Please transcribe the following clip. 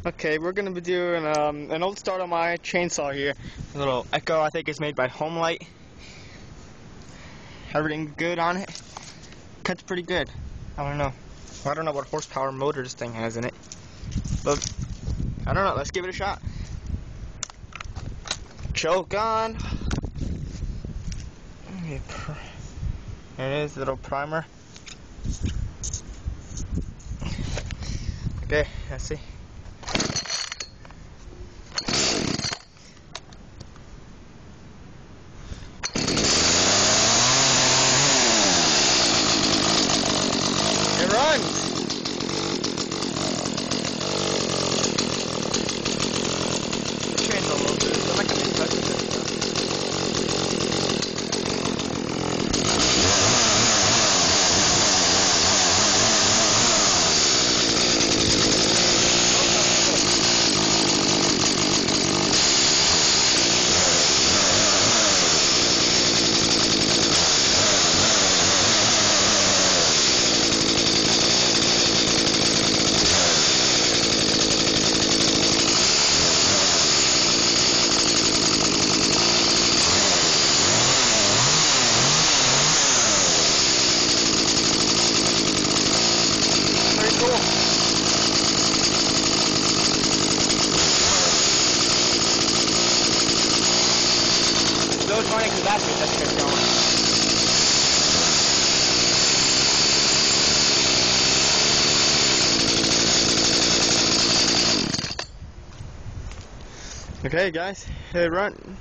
Okay, we're gonna be doing an old start on my chainsaw here. A little Echo, I think it's made by Homelight. Everything good on it. Cuts pretty good. I don't know. Well, I don't know what horsepower motor this thing has in it, but I don't know. Let's give it a shot. Choke on. There it is, little primer. Okay, let's see. It runs! The train's a little bit, I'm not gonna touch it. Cool. Still running because that's it. That's kept going. Okay, guys, it runs.